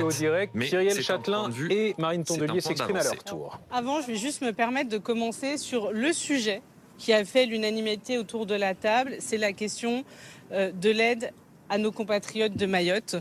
souhaite. Direct, Mais Cyrielle c'est un Châtelain point de vue, et Marine c'est un Tondelier point s'expriment à leur d'avancée. tour. Avant, je vais juste me permettre de commencer sur le sujet qui a fait l'unanimité autour de la table. C'est la question de l'aide à nos compatriotes de Mayotte.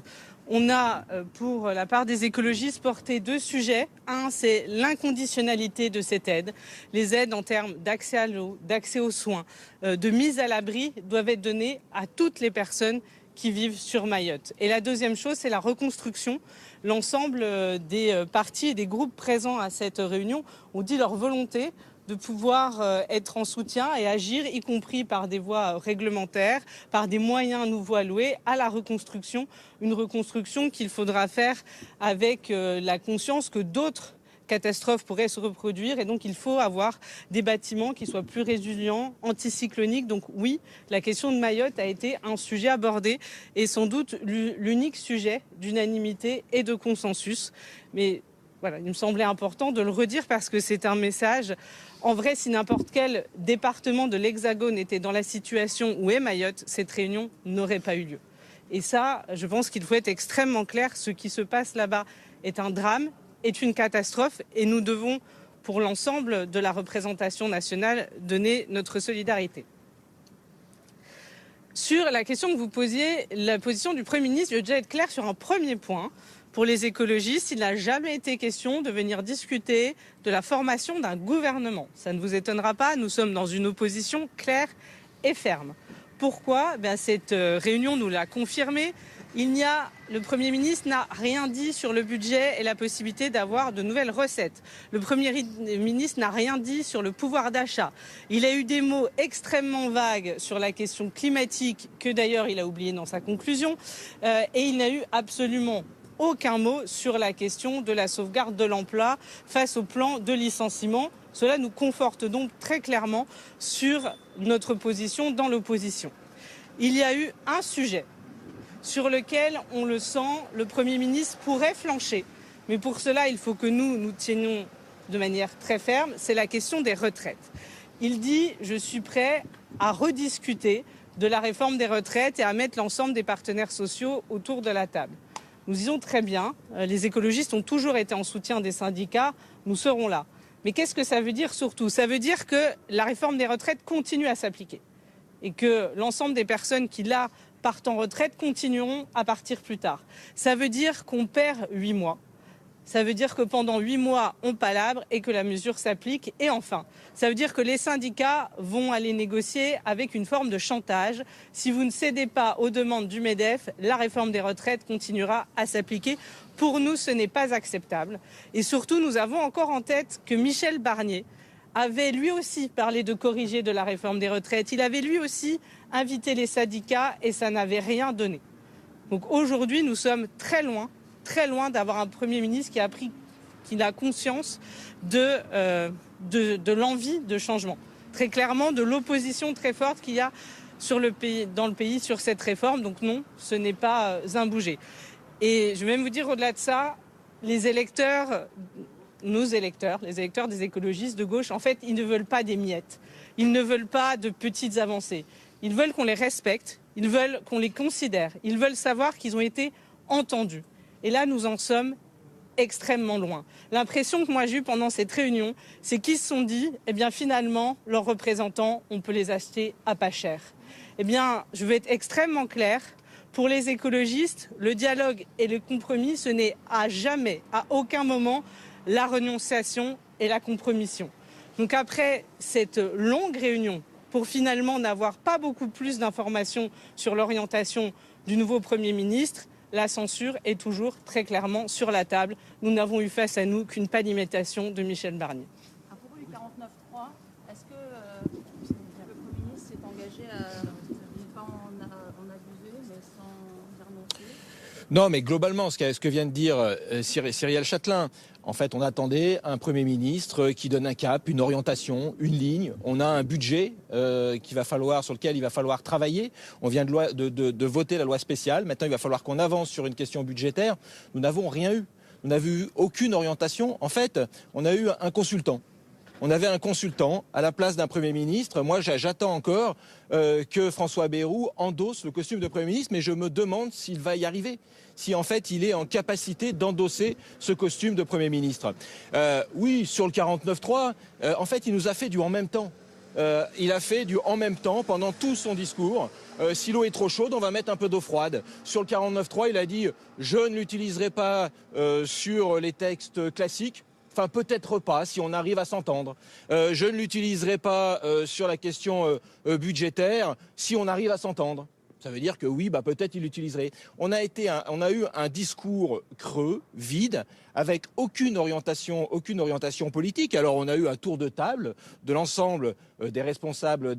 On a, pour la part des écologistes, porté deux sujets. Un, c'est l'inconditionnalité de cette aide. Les aides en termes d'accès à l'eau, d'accès aux soins, de mise à l'abri doivent être données à toutes les personnes qui vivent sur Mayotte. Et la deuxième chose, c'est la reconstruction. L'ensemble des partis et des groupes présents à cette réunion ont dit leur volonté de pouvoir être en soutien et agir, y compris par des voies réglementaires, par des moyens nouveaux alloués à la reconstruction. Une reconstruction qu'il faudra faire avec la conscience que d'autres catastrophes pourraient se reproduire et donc il faut avoir des bâtiments qui soient plus résilients, anticycloniques. Donc oui, la question de Mayotte a été un sujet abordé et sans doute l'unique sujet d'unanimité et de consensus. Mais voilà, il me semblait important de le redire parce que c'est un message. En vrai, si n'importe quel département de l'Hexagone était dans la situation où est Mayotte, cette réunion n'aurait pas eu lieu. Et ça, je pense qu'il faut être extrêmement clair. Ce qui se passe là-bas est un drame, est une catastrophe et nous devons, pour l'ensemble de la représentation nationale, donner notre solidarité. Sur la question que vous posiez, la position du Premier ministre, je veux déjà être clair sur un premier point. Pour les écologistes, il n'a jamais été question de venir discuter de la formation d'un gouvernement. Ça ne vous étonnera pas, nous sommes dans une opposition claire et ferme. Pourquoi ? Cette réunion nous l'a confirmé. Le Premier ministre n'a rien dit sur le budget et la possibilité d'avoir de nouvelles recettes. Le Premier ministre n'a rien dit sur le pouvoir d'achat. Il a eu des mots extrêmement vagues sur la question climatique, que d'ailleurs il a oublié dans sa conclusion. Et il n'a eu absolument aucun mot sur la question de la sauvegarde de l'emploi face au plan de licenciement. Cela nous conforte donc très clairement sur notre position dans l'opposition. Il y a eu un sujet sur lequel, on le sent, le Premier ministre pourrait flancher. Mais pour cela, il faut que nous tenions de manière très ferme, c'est la question des retraites. Il dit « Je suis prêt à rediscuter de la réforme des retraites et à mettre l'ensemble des partenaires sociaux autour de la table ». Nous disons très bien, les écologistes ont toujours été en soutien des syndicats, nous serons là. Mais qu'est-ce que ça veut dire surtout ? Ça veut dire que la réforme des retraites continue à s'appliquer et que l'ensemble des personnes qui, là, partent en retraite continueront à partir plus tard. Ça veut dire qu'on perd 8 mois. Ça veut dire que pendant 8 mois, on palabre et que la mesure s'applique. Et enfin, ça veut dire que les syndicats vont aller négocier avec une forme de chantage. Si vous ne cédez pas aux demandes du MEDEF, la réforme des retraites continuera à s'appliquer. Pour nous, ce n'est pas acceptable. Et surtout, nous avons encore en tête que Michel Barnier avait lui aussi parlé de corriger de la réforme des retraites. Il avait lui aussi invité les syndicats et ça n'avait rien donné. Donc aujourd'hui, nous sommes très loin d'avoir un Premier ministre qui a conscience de l'envie de changement. Très clairement, de l'opposition très forte qu'il y a dans le pays sur cette réforme. Donc non, ce n'est pas un bouger. Et je vais même vous dire au-delà de ça, les électeurs, les électeurs des écologistes de gauche, en fait, ils ne veulent pas des miettes. Ils ne veulent pas de petites avancées. Ils veulent qu'on les respecte, ils veulent qu'on les considère, ils veulent savoir qu'ils ont été entendus. Et là, nous en sommes extrêmement loin. L'impression que moi j'ai eue pendant cette réunion, c'est qu'ils se sont dit, finalement, leurs représentants, on peut les acheter à pas cher. Je vais être extrêmement claire. Pour les écologistes, le dialogue et le compromis, ce n'est à jamais, à aucun moment, la renonciation et la compromission. Donc après cette longue réunion, pour finalement n'avoir pas beaucoup plus d'informations sur l'orientation du nouveau Premier ministre, la censure est toujours très clairement sur la table. Nous n'avons eu face à nous qu'une panimitation de Michel Barnier. À propos du 49.3, est-ce que le Premier ministre s'est engagé à ne pas en abuser, mais sans y renoncer ? Non, mais globalement, ce que vient de dire Cyrielle Châtelain, en fait, on attendait un Premier ministre qui donne un cap, une orientation, une ligne. On a un budget sur lequel il va falloir travailler. On vient de voter la loi spéciale. Maintenant, il va falloir qu'on avance sur une question budgétaire. Nous n'avons rien eu. Nous n'avons eu aucune orientation. En fait, on a eu un consultant. On avait un consultant à la place d'un Premier ministre. Moi, j'attends encore que François Bayrou endosse le costume de Premier ministre, mais je me demande s'il va y arriver, si en fait il est en capacité d'endosser ce costume de Premier ministre. Oui, sur le 49.3, en fait, il nous a fait du en même temps. Il a fait du en même temps pendant tout son discours. Si l'eau est trop chaude, on va mettre un peu d'eau froide. Sur le 49.3, il a dit « je ne l'utiliserai pas sur les textes classiques ». Enfin, peut-être pas, si on arrive à s'entendre. Je ne l'utiliserai pas sur la question budgétaire, si on arrive à s'entendre. Ça veut dire que oui, peut-être il l'utiliserait. On a eu un discours creux, vide, avec aucune orientation politique. Alors on a eu un tour de table de l'ensemble des responsables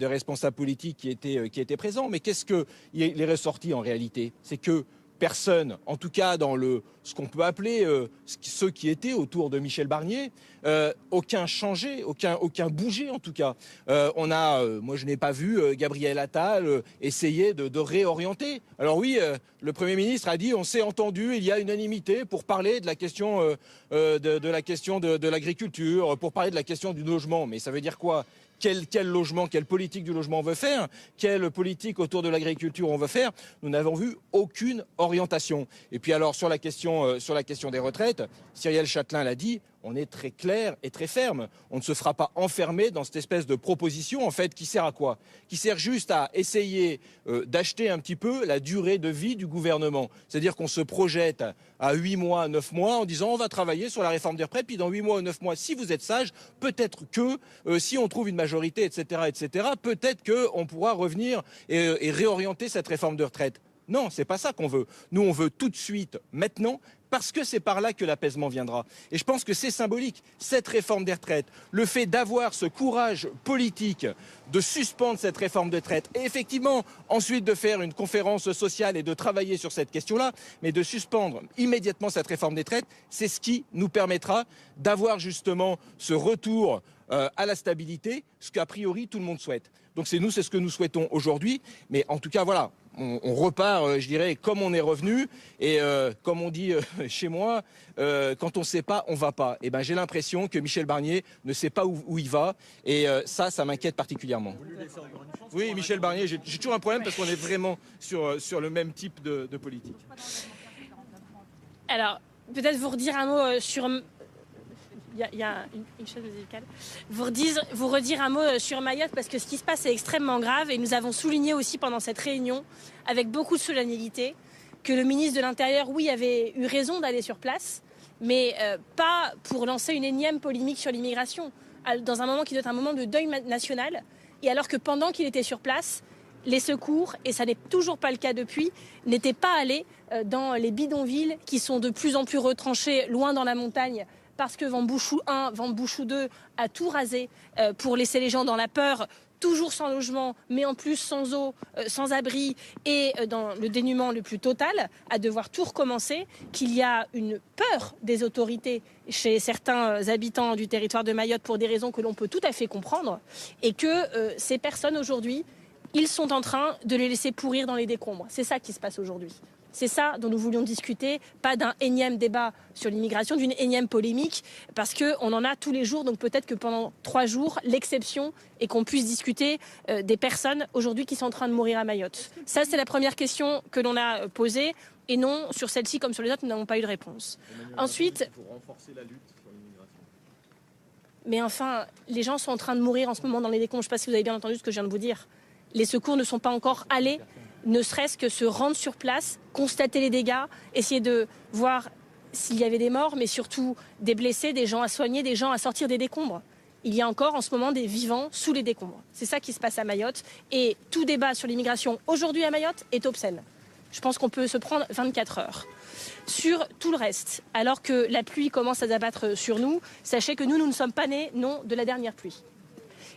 politiques qui étaient présents. Mais qu'est-ce qu'il est ressorti en réalité? C'est que personne, en tout cas dans ce qu'on peut appeler ceux qui étaient autour de Michel Barnier, aucun changé, aucun bougé en tout cas. Moi je n'ai pas vu Gabriel Attal essayer de réorienter. Alors oui, le Premier ministre a dit on s'est entendu, il y a unanimité pour parler de la question de l'agriculture, pour parler de la question du logement. Mais ça veut dire quoi? Quel logement, quelle politique du logement on veut faire, quelle politique autour de l'agriculture on veut faire. Nous n'avons vu aucune orientation. Et puis alors sur la question des retraites, Cyrielle Châtelain l'a dit, on est très clair et très ferme. On ne se fera pas enfermer dans cette espèce de proposition en fait qui sert à quoi? Qui sert juste à essayer d'acheter un petit peu la durée de vie du gouvernement. C'est-à-dire qu'on se projette à 8 mois, 9 mois en disant on va travailler sur la réforme des retraites, puis dans 8 mois ou 9 mois, si vous êtes sage, peut-être que si on trouve une majorité, etc., peut-être qu'on pourra revenir et réorienter cette réforme de retraite. Non, c'est pas ça qu'on veut. Nous, on veut tout de suite, maintenant, parce que c'est par là que l'apaisement viendra. Et je pense que c'est symbolique, cette réforme des retraites, le fait d'avoir ce courage politique de suspendre cette réforme des retraites et effectivement ensuite de faire une conférence sociale et de travailler sur cette question-là, mais de suspendre immédiatement cette réforme des retraites, c'est ce qui nous permettra d'avoir justement ce retour à la stabilité, ce qu'a priori tout le monde souhaite. Donc c'est ce que nous souhaitons aujourd'hui, mais en tout cas voilà. On repart, je dirais, comme on est revenu. Et comme on dit chez moi, quand on ne sait pas, on ne va pas. Et j'ai l'impression que Michel Barnier ne sait pas où il va. Et ça m'inquiète particulièrement. Oui, Michel Barnier, j'ai toujours un problème parce qu'on est vraiment sur le même type de politique. Alors, peut-être vous redire un mot sur... Il y a une chaise musicale. Vous redire un mot sur Mayotte parce que ce qui se passe est extrêmement grave et nous avons souligné aussi pendant cette réunion avec beaucoup de solennité que le ministre de l'Intérieur, oui, avait eu raison d'aller sur place, mais pas pour lancer une énième polémique sur l'immigration, dans un moment qui doit être un moment de deuil national, et alors que pendant qu'il était sur place, les secours, et ça n'est toujours pas le cas depuis, n'étaient pas allés dans les bidonvilles qui sont de plus en plus retranchés loin dans la montagne, parce que Vambouchou 1, Vambouchou 2 a tout rasé pour laisser les gens dans la peur, toujours sans logement, mais en plus sans eau, sans abri et dans le dénuement le plus total, à devoir tout recommencer, qu'il y a une peur des autorités chez certains habitants du territoire de Mayotte pour des raisons que l'on peut tout à fait comprendre, et que ces personnes aujourd'hui, ils sont en train de les laisser pourrir dans les décombres. C'est ça qui se passe aujourd'hui. C'est ça dont nous voulions discuter, pas d'un énième débat sur l'immigration, d'une énième polémique, parce qu'on en a tous les jours, donc peut-être que pendant 3 jours, l'exception est qu'on puisse discuter des personnes aujourd'hui qui sont en train de mourir à Mayotte. Ça, c'est la première question que l'on a posée, et non, sur celle-ci comme sur les autres, nous n'avons pas eu de réponse. Ensuite, il faut renforcer la lutte sur l'immigration. Mais enfin, les gens sont en train de mourir en ce moment dans les décombres. Je ne sais pas si vous avez bien entendu ce que je viens de vous dire. Les secours ne sont pas encore allés, ne serait-ce que se rendre sur place, constater les dégâts, essayer de voir s'il y avait des morts, mais surtout des blessés, des gens à soigner, des gens à sortir des décombres. Il y a encore en ce moment des vivants sous les décombres. C'est ça qui se passe à Mayotte. Et tout débat sur l'immigration aujourd'hui à Mayotte est obscène. Je pense qu'on peut se prendre 24 heures. Sur tout le reste, alors que la pluie commence à s'abattre sur nous, sachez que nous ne sommes pas nés, non, de la dernière pluie.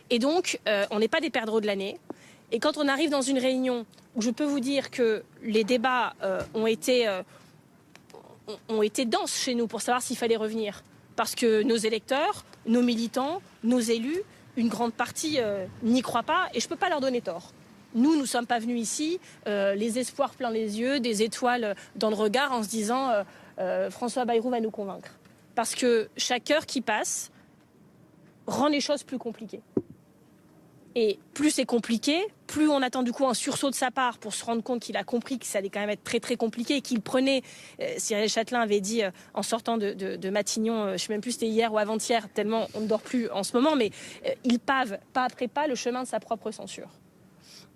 Et donc, on n'est pas des perdreaux de l'année. Et quand on arrive dans une réunion où je peux vous dire que les débats ont été denses chez nous pour savoir s'il fallait revenir, parce que nos électeurs, nos militants, nos élus, une grande partie n'y croient pas et je ne peux pas leur donner tort. Nous ne sommes pas venus ici, les espoirs plein les yeux, des étoiles dans le regard en se disant François Bayrou va nous convaincre. Parce que chaque heure qui passe, rend les choses plus compliquées. Et plus c'est compliqué, plus on attend du coup un sursaut de sa part pour se rendre compte qu'il a compris que ça allait quand même être très très compliqué et qu'il prenait, Cyrielle Châtelain avait dit en sortant de Matignon, je ne sais même plus si c'était hier ou avant-hier, tellement on ne dort plus en ce moment, mais il pave pas après pas le chemin de sa propre censure.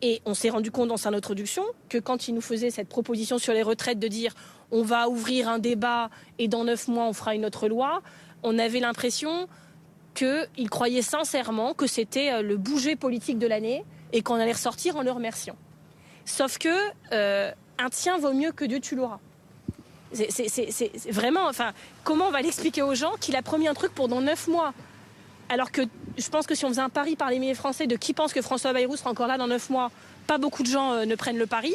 Et on s'est rendu compte dans sa introduction que quand il nous faisait cette proposition sur les retraites de dire on va ouvrir un débat et dans 9 mois on fera une autre loi, on avait l'impression qu'il croyait sincèrement que c'était le bouger politique de l'année et qu'on allait ressortir en le remerciant. Sauf que un tien vaut mieux que Dieu tu l'auras. C'est vraiment, enfin, comment on va l'expliquer aux gens qu'il a promis un truc pour dans 9 mois? Alors que je pense que si on faisait un pari par les milliers Français de qui pense que François Bayrou sera encore là dans 9 mois, pas beaucoup de gens ne prennent le pari.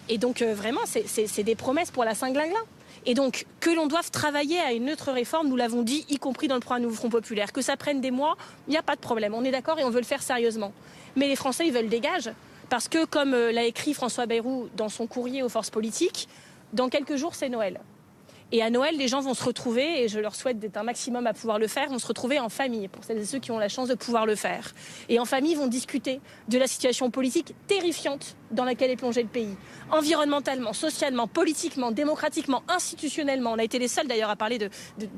Et donc vraiment, c'est des promesses pour la Saint-Glinglin. Et donc, que l'on doive travailler à une autre réforme, nous l'avons dit, y compris dans le programme Nouveau Front Populaire. Que ça prenne des mois, il n'y a pas de problème. On est d'accord et on veut le faire sérieusement. Mais les Français, ils veulent des gages. Parce que, comme l'a écrit François Bayrou dans son courrier aux forces politiques, dans quelques jours, c'est Noël. Et à Noël, les gens vont se retrouver, et je leur souhaite d'être un maximum à pouvoir le faire, vont se retrouver en famille, pour celles et ceux qui ont la chance de pouvoir le faire. Et en famille, ils vont discuter de la situation politique terrifiante dans laquelle est plongé le pays. Environnementalement, socialement, politiquement, démocratiquement, institutionnellement. On a été les seuls d'ailleurs à parler de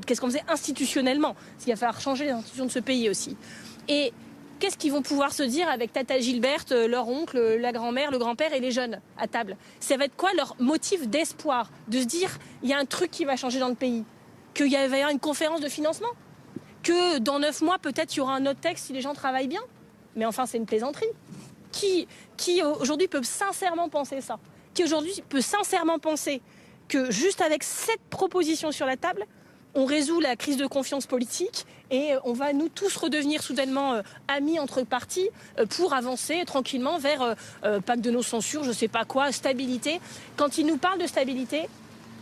qu'est-ce qu'on faisait institutionnellement. Parce qu'il va falloir changer les institutions de ce pays aussi. Et qu'est-ce qu'ils vont pouvoir se dire avec Tata Gilberte, leur oncle, la grand-mère, le grand-père et les jeunes à table? Ça va être quoi leur motif d'espoir? De se dire, il y a un truc qui va changer dans le pays, qu'il va y avoir une conférence de financement, que dans 9 mois, peut-être, il y aura un autre texte si les gens travaillent bien. Mais enfin, c'est une plaisanterie. Qui aujourd'hui peut sincèrement penser ça? Qui aujourd'hui peut sincèrement penser que juste avec cette proposition sur la table, on résout la crise de confiance politique et on va nous tous redevenir soudainement amis entre partis pour avancer tranquillement vers pacte de non-censure, je sais pas quoi, stabilité. Quand ils nous parlent de stabilité,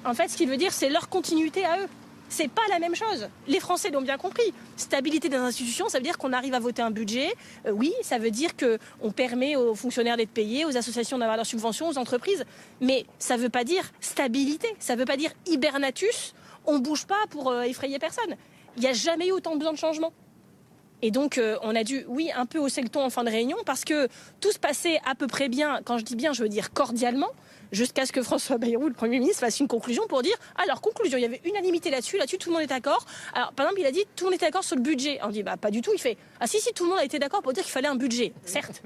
en fait, ce qu'il veut dire, c'est leur continuité à eux. C'est pas la même chose. Les Français l'ont bien compris. Stabilité des institutions, ça veut dire qu'on arrive à voter un budget. Oui, ça veut dire qu'on permet aux fonctionnaires d'être payés, aux associations d'avoir leurs subventions, aux entreprises. Mais ça veut pas dire stabilité. Ça veut pas dire hibernatus. On bouge pas pour effrayer personne. Il n'y a jamais eu autant besoin de changement. Et donc, on a dû, oui, un peu hausser le ton en fin de réunion parce que tout se passait à peu près bien. Quand je dis bien, je veux dire cordialement, jusqu'à ce que François Bayrou, le Premier ministre, fasse une conclusion pour dire, alors, conclusion, il y avait unanimité là-dessus, tout le monde est d'accord. Alors, par exemple, il a dit, tout le monde était d'accord sur le budget. On dit, bah, pas du tout. Il fait, ah si, tout le monde a été d'accord pour dire qu'il fallait un budget, certes.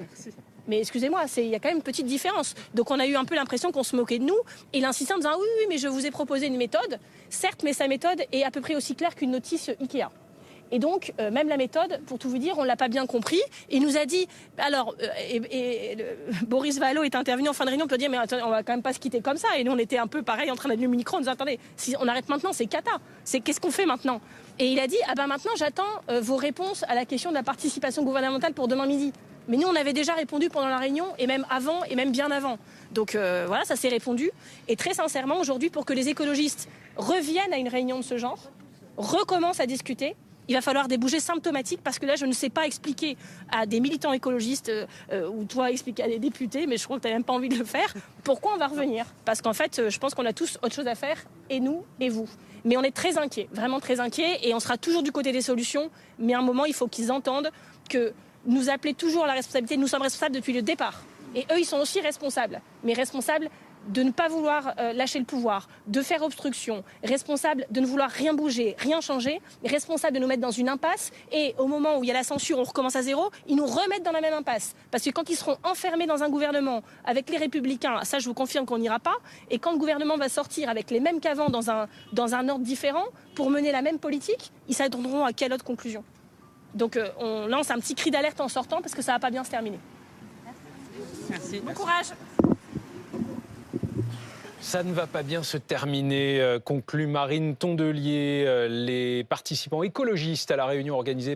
Mais excusez-moi, il y a quand même une petite différence. Donc on a eu un peu l'impression qu'on se moquait de nous. Et il insistait en disant oui, mais je vous ai proposé une méthode. Certes, mais sa méthode est à peu près aussi claire qu'une notice Ikea. Et donc, même la méthode, pour tout vous dire, on ne l'a pas bien compris. Il nous a dit, alors, Boris Vallaud est intervenu en fin de réunion pour dire, mais attendez, on va quand même pas se quitter comme ça. Et nous, on était un peu pareil, en train d'allumer le micro, en disant, attendez, si on arrête maintenant, c'est cata. Qu'est-ce qu'on fait maintenant? Et il a dit, ah ben maintenant, j'attends vos réponses à la question de la participation gouvernementale pour demain midi. Mais nous, on avait déjà répondu pendant la réunion, et même avant, et même bien avant. Donc voilà, ça s'est répondu. Et très sincèrement, aujourd'hui, pour que les écologistes reviennent à une réunion de ce genre, recommencent à discuter, il va falloir des bougies symptomatiques parce que là, je ne sais pas expliquer à des militants écologistes ou toi expliquer à des députés, mais je crois que tu n'as même pas envie de le faire, pourquoi on va revenir. Parce qu'en fait, je pense qu'on a tous autre chose à faire, et nous, et vous. Mais on est très inquiets, vraiment très inquiets, et on sera toujours du côté des solutions. Mais à un moment, il faut qu'ils entendent que nous appeler toujours à la responsabilité. Nous sommes responsables depuis le départ. Et eux, ils sont aussi responsables. Mais responsables de ne pas vouloir lâcher le pouvoir, de faire obstruction, responsable de ne vouloir rien bouger, rien changer, responsable de nous mettre dans une impasse et au moment où il y a la censure, on recommence à zéro, ils nous remettent dans la même impasse. Parce que quand ils seront enfermés dans un gouvernement avec les Républicains, ça je vous confirme qu'on n'ira pas, et quand le gouvernement va sortir avec les mêmes qu'avant dans un ordre différent pour mener la même politique, ils s'attendront à quelle autre conclusion? Donc on lance un petit cri d'alerte en sortant parce que ça ne va pas bien se terminer. Merci. Bon courage. Ça ne va pas bien se terminer, conclut Marine Tondelier. Les participants écologistes à la réunion organisée